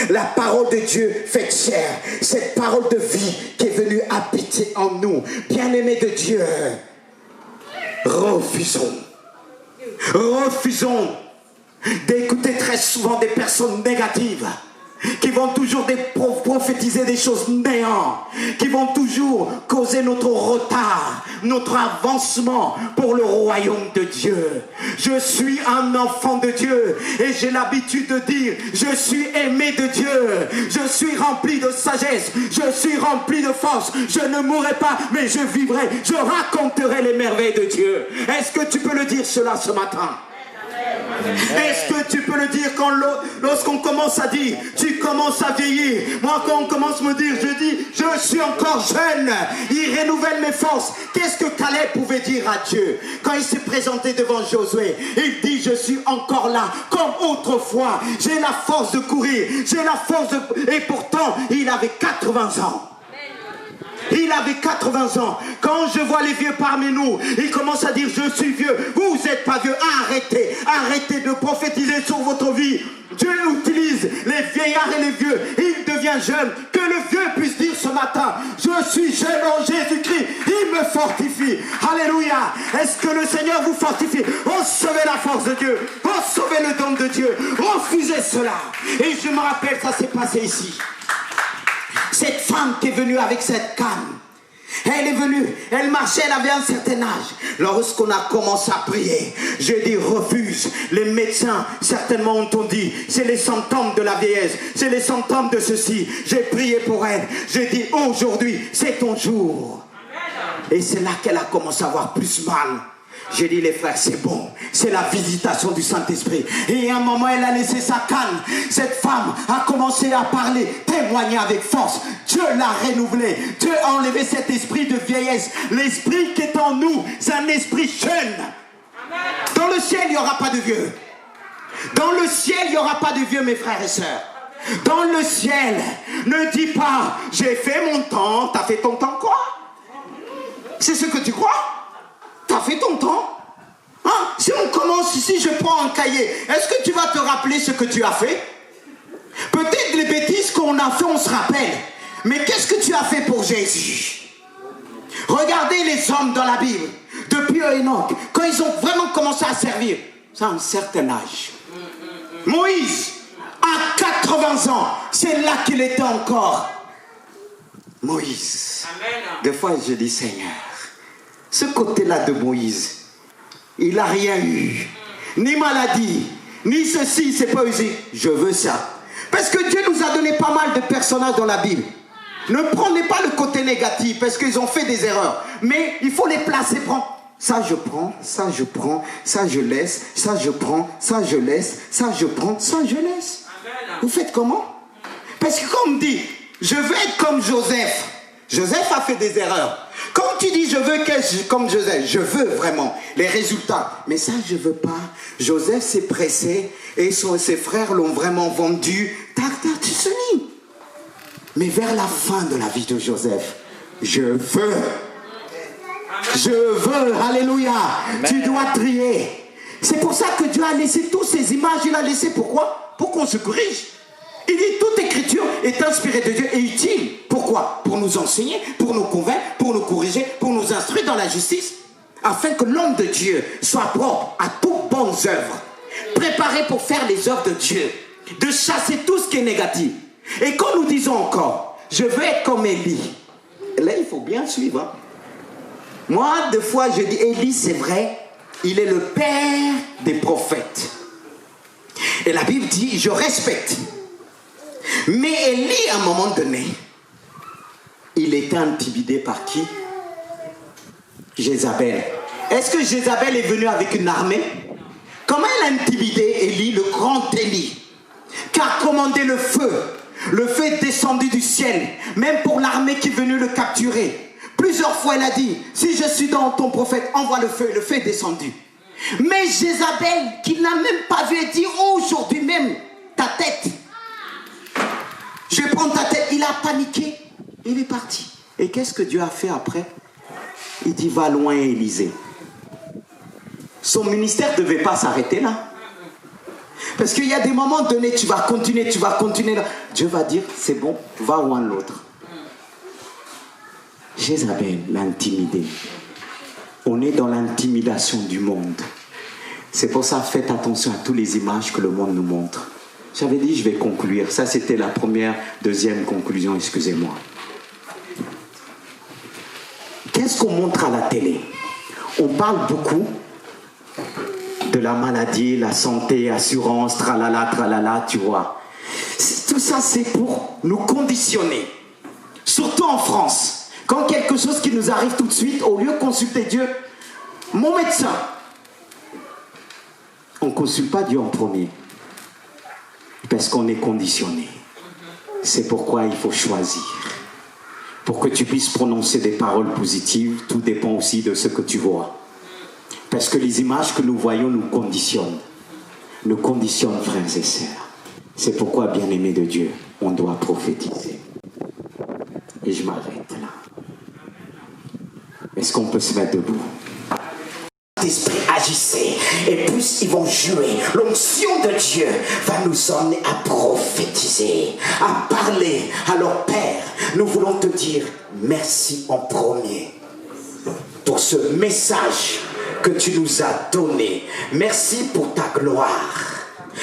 La parole de Dieu faite chair. Cette parole de vie qui est venue habiter en nous. Bien-aimés de Dieu, refusons d'écouter très souvent des personnes négatives qui vont toujours prophétiser des choses néantes, qui vont toujours causer notre retard, notre avancement pour le royaume de Dieu. Je suis un enfant de Dieu et j'ai l'habitude de dire, je suis aimé de Dieu, je suis rempli de sagesse, je suis rempli de force, je ne mourrai pas mais je vivrai, je raconterai les merveilles de Dieu. Est-ce que tu peux le dire cela ce matin? Est-ce que tu peux le dire lorsqu'on commence à dire, tu commences à vieillir? Moi, quand on commence à me dire, je dis, je suis encore jeune, il renouvelle mes forces. Qu'est-ce que Caleb pouvait dire à Dieu quand il s'est présenté devant Josué? Il dit, je suis encore là, comme autrefois. J'ai la force de courir, j'ai la force de... Et pourtant, il avait 80 ans. Il avait 80 ans. Quand je vois les vieux parmi nous, il commence à dire, je suis vieux. Vous n'êtes pas vieux. Arrêtez de prophétiser sur votre vie. Dieu utilise les vieillards et les vieux. Il devient jeune. Que le vieux puisse dire ce matin, je suis jeune en Jésus-Christ. Il me fortifie. Alléluia. Est-ce que le Seigneur vous fortifie? Recevez la force de Dieu. Recevez le don de Dieu. Refusez cela. Et je me rappelle, ça s'est passé ici. Cette femme qui est venue avec cette canne, elle est venue, elle marchait, elle avait un certain âge. Lorsqu'on a commencé à prier, j'ai dit refuse. Les médecins certainement ont dit, c'est les symptômes de la vieillesse, c'est les symptômes de ceci. J'ai prié pour elle, j'ai dit aujourd'hui c'est ton jour. Et c'est là qu'elle a commencé à avoir plus mal. J'ai dit les frères, c'est bon, c'est la visitation du Saint-Esprit. Et à un moment, elle a laissé sa canne. Cette femme a commencé à parler, témoigner avec force. Dieu l'a renouvelé. Dieu a enlevé cet esprit de vieillesse. L'esprit qui est en nous, c'est un esprit jeune. Dans le ciel, il n'y aura pas de vieux. Dans le ciel, il n'y aura pas de vieux, mes frères et sœurs. Dans le ciel, ne dis pas, j'ai fait mon temps. T'as fait ton temps quoi? C'est ce que tu crois? T'as fait ton temps? Hein? Si on commence ici, je prends un cahier. Est-ce que tu vas te rappeler ce que tu as fait? Peut-être les bêtises qu'on a fait, on se rappelle. Mais qu'est-ce que tu as fait pour Jésus? Regardez les hommes dans la Bible. Depuis Enoch, quand ils ont vraiment commencé à servir, c'est un certain âge. Moïse, à 80 ans, c'est là qu'il était encore. Moïse. Des fois, je dis, Seigneur, ce côté-là de Moïse, il n'a rien eu. Ni maladie, ni ceci, c'est pas usé. Je veux ça. Parce que Dieu nous a donné pas mal de personnages dans la Bible. Ne prenez pas le côté négatif, parce qu'ils ont fait des erreurs. Mais il faut les placer. Ça je prends, ça je prends, ça je laisse, ça je prends, ça je laisse, ça je prends, ça je laisse. Vous faites comment? Parce que comme on dit, je veux être comme Joseph. Joseph a fait des erreurs. Quand tu dis je veux qu'être comme Joseph, je veux vraiment les résultats. Mais ça, je veux pas. Joseph s'est pressé et ses frères l'ont vraiment vendu. Tu souris. Mais vers la fin de la vie de Joseph, je veux. Je veux. Alléluia. Amen. Tu dois trier. C'est pour ça que Dieu a laissé toutes ces images. Il a laissé pourquoi? Pour qu'on se corrige. Il dit toute écriture est inspirée de Dieu et utile. Pourquoi? Pour nous enseigner, pour nous convaincre, pour nous corriger, pour nous instruire dans la justice, afin que l'homme de Dieu soit propre à toutes bonnes œuvres, préparé pour faire les œuvres de Dieu, de chasser tout ce qui est négatif. Et quand nous disons encore, je veux être comme Élie, là il faut bien suivre. Hein? Moi, des fois, je dis, Élie, c'est vrai, il est le père des prophètes. Et la Bible dit, je respecte. Mais Élie, à un moment donné, il était intimidé par qui? Jézabel. Est-ce que Jézabel est venue avec une armée? Comment elle a intimidé Élie, le grand Élie, qui a commandé le feu? Le feu est descendu du ciel, même pour l'armée qui est venue le capturer. Plusieurs fois, elle a dit, si je suis dans ton prophète, envoie le feu est descendu. Mais Jézabel, qui n'a même pas vu, dit, oh, aujourd'hui même, ta tête. Je vais prendre ta tête. Il a paniqué. Il est parti. Et qu'est-ce que Dieu a fait après? Il dit, va loin, Élisée. Son ministère ne devait pas s'arrêter là. Parce qu'il y a des moments donnés, tu vas continuer là. Dieu va dire, c'est bon, va loin l'autre. Jézabel l'a intimidé. On est dans l'intimidation du monde. C'est pour ça, faites attention à toutes les images que le monde nous montre. J'avais dit, je vais conclure. Ça, c'était la deuxième conclusion, excusez-moi. Qu'est-ce qu'on montre à la télé? On parle beaucoup de la maladie, la santé, assurance, tralala, tu vois. Tout ça, c'est pour nous conditionner. Surtout en France. Quand quelque chose qui nous arrive tout de suite, au lieu de consulter Dieu, mon médecin, on ne consulte pas Dieu en premier. Parce qu'on est conditionné. C'est pourquoi il faut choisir. Pour que tu puisses prononcer des paroles positives, tout dépend aussi de ce que tu vois. Parce que les images que nous voyons nous conditionnent. Nous conditionnent, frères et sœurs. C'est pourquoi, bien-aimés de Dieu, on doit prophétiser. Et je m'arrête là. Est-ce qu'on peut se mettre debout? L'esprit agissait, et plus ils vont jouer. L'onction de Dieu va nous emmener à prophétiser, à parler. Alors Père, nous voulons te dire merci en premier pour ce message que tu nous as donné. Merci pour ta gloire.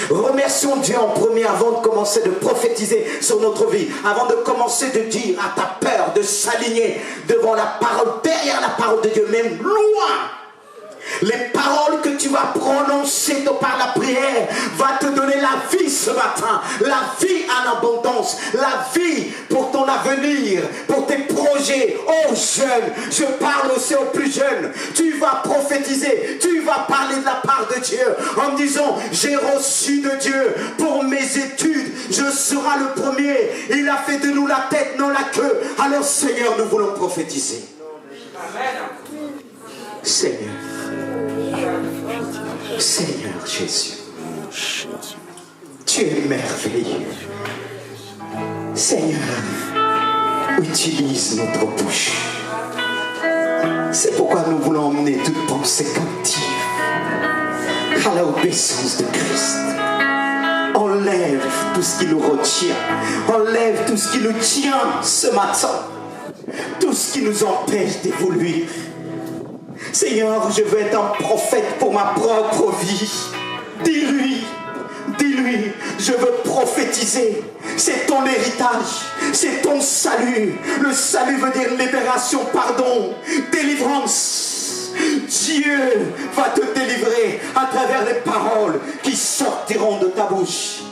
Remercions Dieu en premier avant de commencer de prophétiser sur notre vie, avant de commencer de dire à ta peur, de s'aligner devant la parole, derrière la parole de Dieu, même loin. Les paroles que tu vas prononcer par la prière va te donner la vie ce matin, la vie en abondance, la vie pour ton avenir, pour tes projets. Oh jeunes, je parle aussi aux plus jeunes. Tu vas prophétiser, tu vas parler de la part de Dieu en disant, j'ai reçu de Dieu pour mes études, je serai le premier. Il a fait de nous la tête, non la queue. Alors Seigneur, nous voulons prophétiser. Seigneur. Seigneur Jésus, tu es merveilleux. Seigneur, utilise notre bouche. C'est pourquoi nous voulons emmener toute pensée captive à la obéissance de Christ. Enlève tout ce qui nous retient. Enlève tout ce qui nous tient ce matin. Tout ce qui nous empêche d'évoluer. Seigneur, je veux être un prophète pour ma propre vie. Dis-lui, je veux prophétiser. C'est ton héritage, c'est ton salut. Le salut veut dire libération, pardon, délivrance. Dieu va te délivrer à travers les paroles qui sortiront de ta bouche.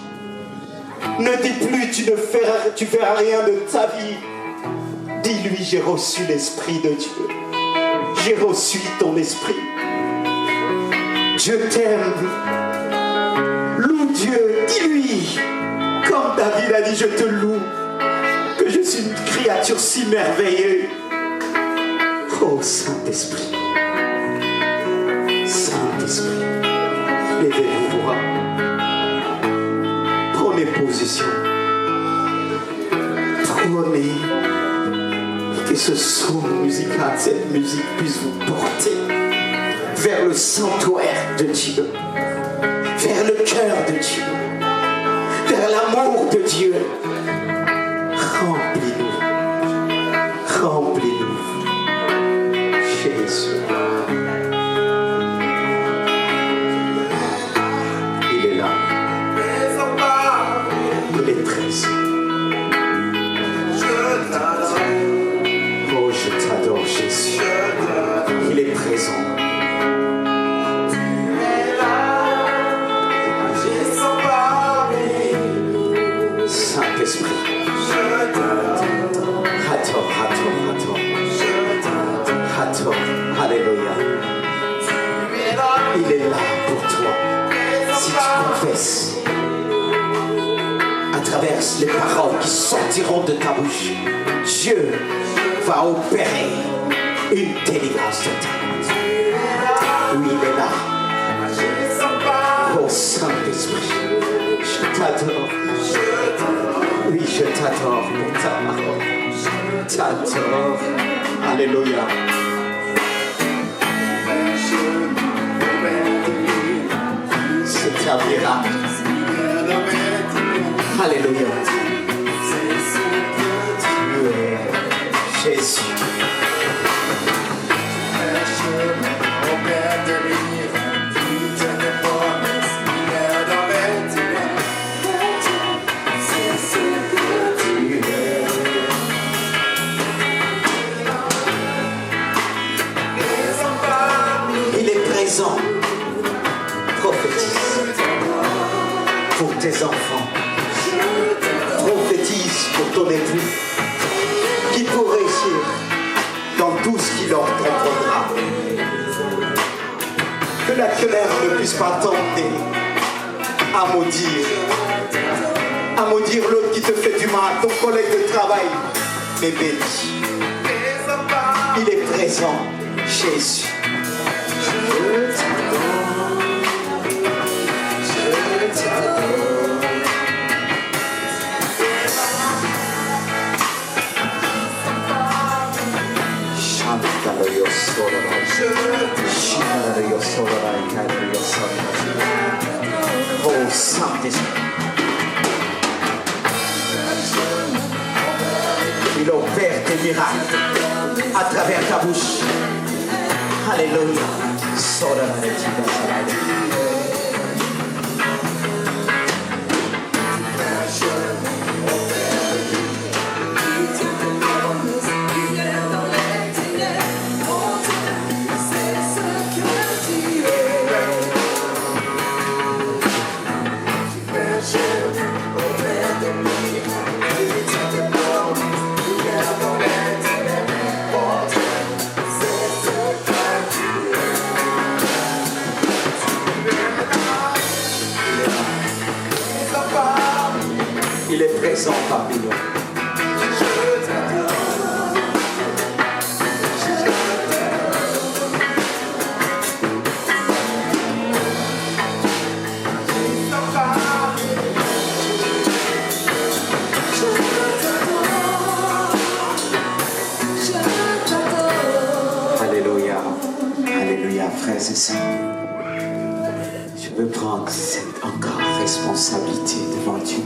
Ne dis plus, tu feras rien de ta vie. Dis-lui, j'ai reçu l'Esprit de Dieu. J'ai reçu ton esprit. Dieu t'aime. Loue Dieu. Dis-lui, comme David a dit, je te loue, que je suis une créature si merveilleuse. Oh Saint-Esprit. Saint-Esprit. Levez-vous voir. Prenez position. Prenez. Que ce son musical, cette musique puisse vous porter vers le sanctuaire de Dieu, vers le cœur de Dieu, vers l'amour de Dieu. Remplis-nous. Remplis-nous. Jésus. Il est là. Il est présent. Oh, je t'adore, Jésus. Il est présent. Saint-Esprit. Hator. Alléluia. Il est là pour toi. Si tu confesses à travers les paroles qui sortiront de ta bouche, Dieu va opérer une délivrance totale. Oui, il est là. Oh Saint-Esprit, je t'adore. Oui, je t'adore pour ta parole. Je t'adore. Alléluia. C'est un miracle. Alléluia. Jésus. Il est présent. Prophétise pour tes enfants. Prophétise pour ton époux qui pour réussir dans tout ce qui leur comprendra. Que la colère ne puisse pas tenter à maudire l'autre qui te fait du mal, ton collègue de travail, mais béni. Il est présent, Jésus. Oh Saint-Esprit, il opère des miracles à travers ta bouche. Alléluia. Il est présent parmi nous. Alléluia. Alléluia, frères et sœurs. Je veux prendre cette encore responsabilité devant Dieu.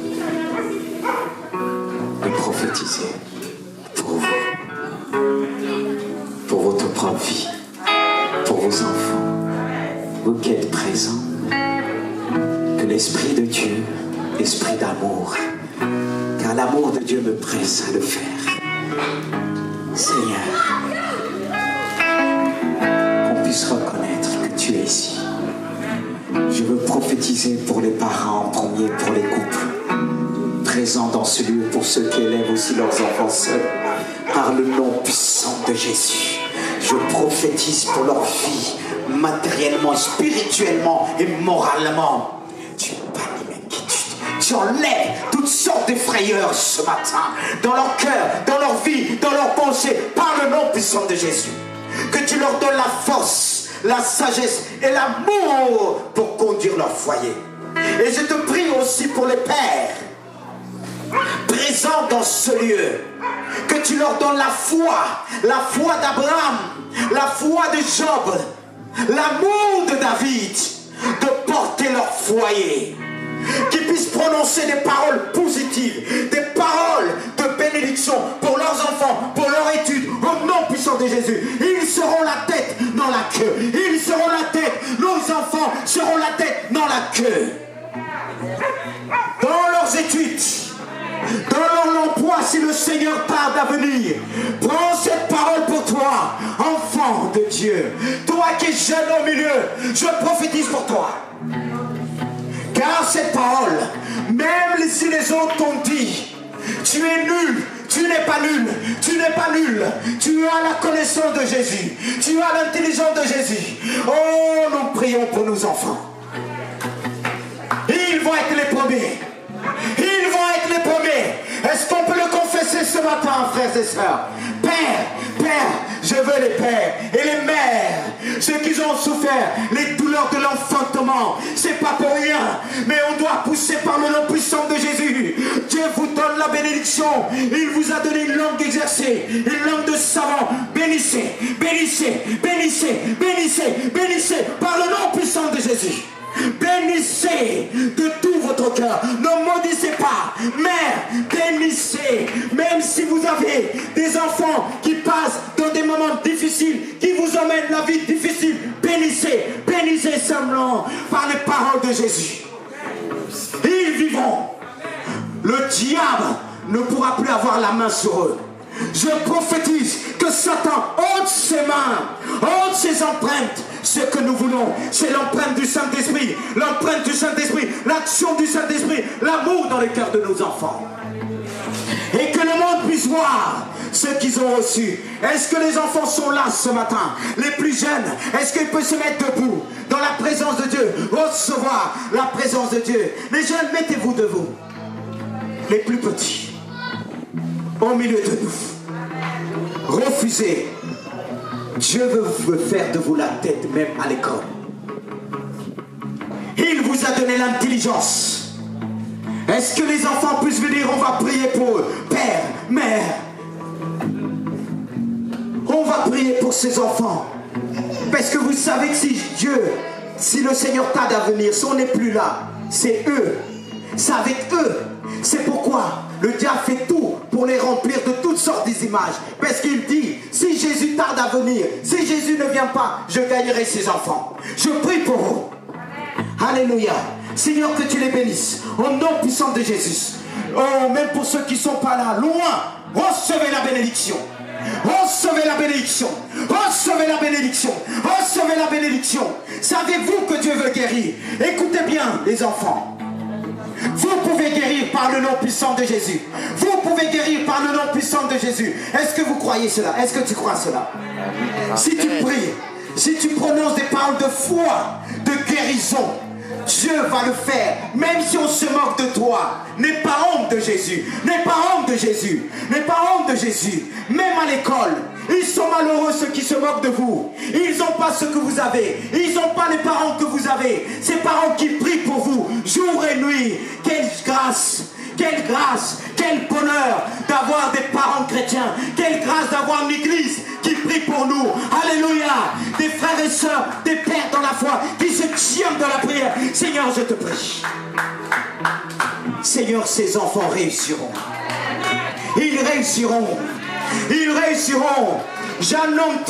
Prophétiser pour vous, pour votre propre vie, pour vos enfants, vous qui êtes présents, que l'Esprit de Dieu, l'Esprit d'amour, car l'amour de Dieu me presse à le faire. Seigneur, qu'on puisse reconnaître que tu es ici. Je veux prophétiser pour les parents en premier, pour les couples présents dans ce lieu, pour ceux qui élèvent aussi leurs enfants seuls, par le nom puissant de Jésus. Je prophétise pour leur vie, matériellement, spirituellement et moralement. Tu bannis l'inquiétude, tu enlèves toutes sortes de frayeurs ce matin, dans leur cœur, dans leur vie, dans leurs pensées, par le nom puissant de Jésus. Que tu leur donnes la force, la sagesse et l'amour pour conduire leur foyer. Et je te prie aussi pour les pères présents dans ce lieu, que tu leur donnes la foi d'Abraham, la foi de Job, l'amour de David, de porter leur foyer qui puissent prononcer des paroles positives, des paroles de bénédiction pour leurs enfants, pour leurs études, au nom puissant de Jésus. Ils seront la tête, non la queue. Ils seront la tête, nos enfants seront la tête, non la queue. Dans leurs études, dans leur emploi, si le Seigneur tarde à venir, prends cette parole pour toi, enfant de Dieu. Toi qui es jeune au milieu, je prophétise pour toi. Car cette parole, même si les autres t'ont dit, tu es nul, tu n'es pas nul, tu n'es pas nul, tu as la connaissance de Jésus, tu as l'intelligence de Jésus. Oh, nous prions pour nos enfants. Ils vont être les premiers. Ils vont être les premiers. Est-ce qu'on peut le confesser ce matin, frères et sœurs? Père, je veux les pères et les mères, ceux qui ont souffert les douleurs de l'enfantement. C'est pas pour rien, mais on doit pousser par le nom puissant de Jésus. Dieu vous donne la bénédiction. Il vous a donné une langue exercée, une langue de savant. Bénissez, bénissez, bénissez, bénissez, bénissez par le nom puissant de Jésus. Bénissez de tout votre cœur. Ne maudissez pas. Mère, bénissez. Même si vous avez des enfants qui passent dans des moments difficiles, qui vous emmènent la vie difficile, bénissez. Bénissez simplement par les paroles de Jésus. Ils vivront. Le diable ne pourra plus avoir la main sur eux. Je prophétise que Satan ôte ses mains, ôte ses empreintes. Ce que nous voulons, c'est l'empreinte du Saint-Esprit, l'empreinte du Saint-Esprit, l'action du Saint-Esprit, l'amour dans le cœur de nos enfants. Et que le monde puisse voir ce qu'ils ont reçu. Est-ce que les enfants sont là ce matin? Les plus jeunes, est-ce qu'ils peuvent se mettre debout dans la présence de Dieu, recevoir la présence de Dieu? Les jeunes, mettez-vous debout. Les plus petits, au milieu de nous. Refusez. Dieu veut faire de vous la tête même à l'école. Il vous a donné l'intelligence. Est-ce que les enfants puissent venir? On va prier pour eux. Père, mère, on va prier pour ces enfants. Parce que vous savez que si le Seigneur tarde à venir, si on n'est plus là, c'est eux. C'est avec eux. C'est pourquoi le diable fait tout pour les remplir de toutes sortes d'images. Parce qu'il dit, si Jésus tarde à venir, si Jésus ne vient pas, je gagnerai ses enfants. Je prie pour vous. Alléluia. Seigneur, que tu les bénisses. Au nom puissant de Jésus. Oh, même pour ceux qui ne sont pas là, loin, recevez la bénédiction. Recevez la bénédiction. Recevez la bénédiction. Recevez la bénédiction. Savez-vous que Dieu veut guérir? Écoutez bien, les enfants. Vous pouvez guérir par le nom puissant de Jésus. Vous pouvez guérir par le nom puissant de Jésus. Est-ce que vous croyez cela? Est-ce que tu crois cela? Si tu pries, si tu prononces des paroles de foi, de guérison, Dieu va le faire. Même si on se moque de toi, n'aie pas honte de Jésus. N'aie pas honte de Jésus. N'aie pas honte de Jésus. Même à l'école, ils sont malheureux ceux qui se moquent de vous. Ils n'ont pas ce que vous avez. Ils n'ont pas les parents que vous avez. Ces parents qui prient pour vous jour et nuit. Quelle grâce! Quelle grâce, quel bonheur d'avoir des parents chrétiens. Quelle grâce d'avoir une église qui prie pour nous. Alléluia. Des frères et sœurs, des pères dans la foi qui se tiennent dans la prière. Seigneur, je te prie. Seigneur, ces enfants réussiront. Ils réussiront. Ils réussiront. J'annonce,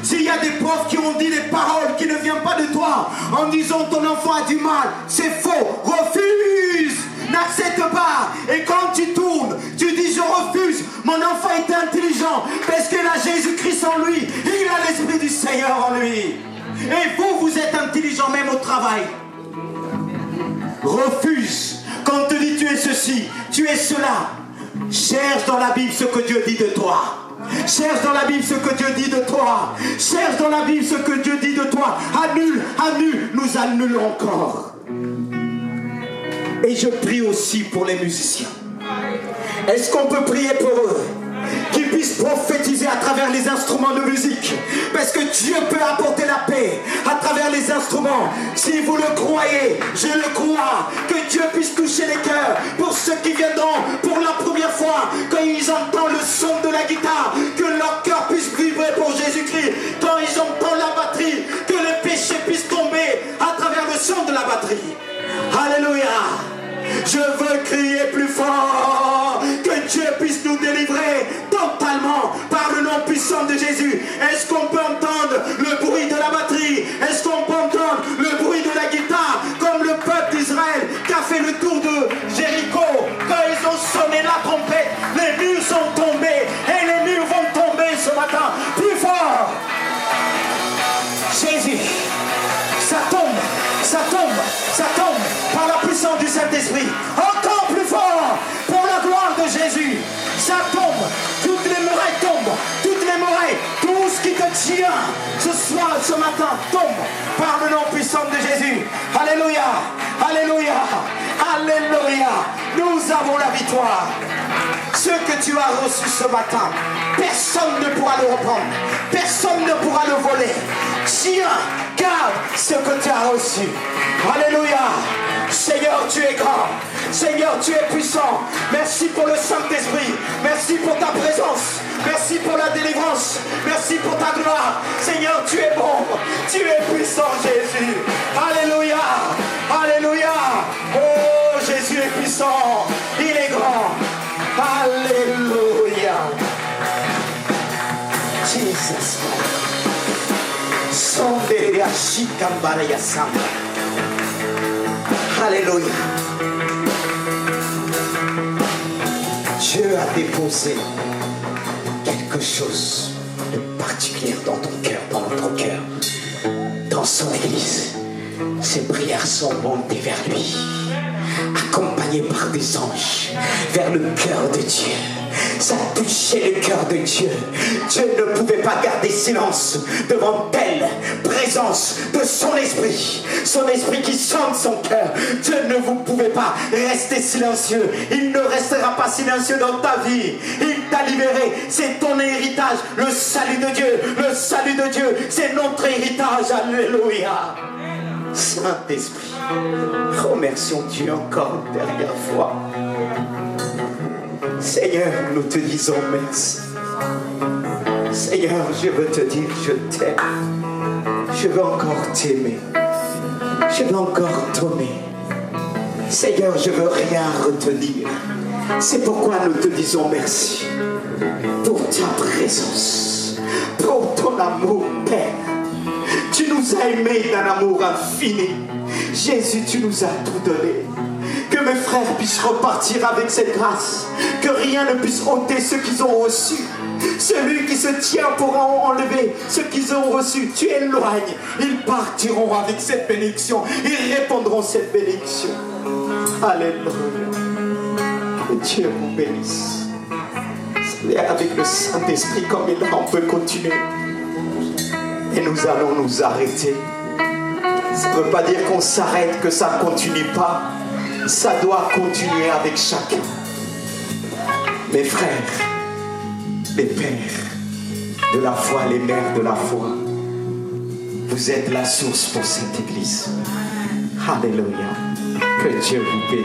s'il y a des profs qui ont dit des paroles qui ne viennent pas de toi, en disant ton enfant a du mal, c'est faux. Refuse. N'accepte pas. Et quand tu tournes, tu dis je refuse. Mon enfant est intelligent parce qu'il a Jésus-Christ en lui. Il a l'Esprit du Seigneur en lui. Et vous, vous êtes intelligent même au travail. Refuse. Quand on te dit tu es ceci, tu es cela. Cherche dans la Bible ce que Dieu dit de toi. Cherche dans la Bible ce que Dieu dit de toi. Cherche dans la Bible ce que Dieu dit de toi. Annule, annule, nous annulons encore. Et je prie aussi pour les musiciens. Est-ce qu'on peut prier pour eux? Qu'ils puissent prophétiser à travers les instruments de musique. Parce que Dieu peut apporter la paix à travers les instruments. Si vous le croyez, je le crois. Que Dieu puisse toucher les cœurs. Pour ceux qui viendront pour la première fois, quand ils entendent le son de la guitare, que leur cœur puisse vibrer pour Jésus-Christ. Quand ils entendent la batterie, que les péchés puissent tomber à travers le son de la batterie. Alléluia. Je veux crier plus fort. Que Dieu puisse nous délivrer totalement par le nom puissant de Jésus. Est-ce qu'on peut entendre le bruit de la batterie? Est-ce qu'on peut entendre le bruit de la guitare? Comme le peuple d'Israël qui a fait le tour de Jéricho. Quand ils ont sonné la trompette, les murs sont tombés. Et les murs vont tomber ce matin. Plus fort. Jésus. Ça tombe, ça tombe, ça tombe par la puissance du Saint-Esprit. Encore plus fort pour la gloire de Jésus. Ça tombe, toutes les murailles tombent, toutes les murailles, tout ce qui te tient ce soir, ce matin, tombe par le nom puissant de Jésus. Alléluia, alléluia, alléluia. Nous avons la victoire. Ce que tu as reçu ce matin, personne ne pourra le reprendre, personne ne pourra le voler. Tiens, garde ce que tu as reçu. Alléluia. Seigneur, tu es grand. Seigneur, tu es puissant. Merci pour le Saint-Esprit. Merci pour ta présence. Merci pour la délivrance. Merci pour ta gloire. Seigneur, tu es bon. Tu es puissant, Jésus. Alléluia. Alléluia. Oh, Jésus est puissant. Il est grand. Alléluia. Jesus. Alléluia. Dieu a déposé quelque chose de particulier dans ton cœur, dans notre cœur, dans son église. Ses prières sont montées vers lui, accompagnées par des anges, vers le cœur de Dieu. Ça touchait le cœur de Dieu. Dieu ne pouvait pas garder silence devant telle présence de son esprit. Son esprit qui chante son cœur. Dieu ne vous pouvez pas rester silencieux. Il ne restera pas silencieux dans ta vie. Il t'a libéré. C'est ton héritage. Le salut de Dieu. Le salut de Dieu. C'est notre héritage. Alléluia. Saint-Esprit, remercions Dieu encore une dernière fois. Seigneur, nous te disons merci. Seigneur, je veux te dire, je t'aime. Je veux encore t'aimer. Je veux encore t'aimer. Seigneur, je veux rien retenir. C'est pourquoi nous te disons merci. Pour ta présence. Pour ton amour, Père. Tu nous as aimés d'un amour infini. Jésus, tu nous as tout donné. Que mes frères puissent repartir avec cette grâce. Que rien ne puisse ôter ce qu'ils ont reçu. Celui qui se tient pourra enlever ce qu'ils ont reçu. Tu éloignes. Ils partiront avec cette bénédiction. Ils répondront cette bénédiction. Alléluia. Que Dieu vous bénisse. Avec le Saint-Esprit comme il a, on peut continuer. Et nous allons nous arrêter. Ça ne veut pas dire qu'on s'arrête, que ça ne continue pas. Ça doit continuer avec chacun. Mes frères, les pères de la foi, les mères de la foi, vous êtes la source pour cette église. Alléluia. Que Dieu vous bénisse.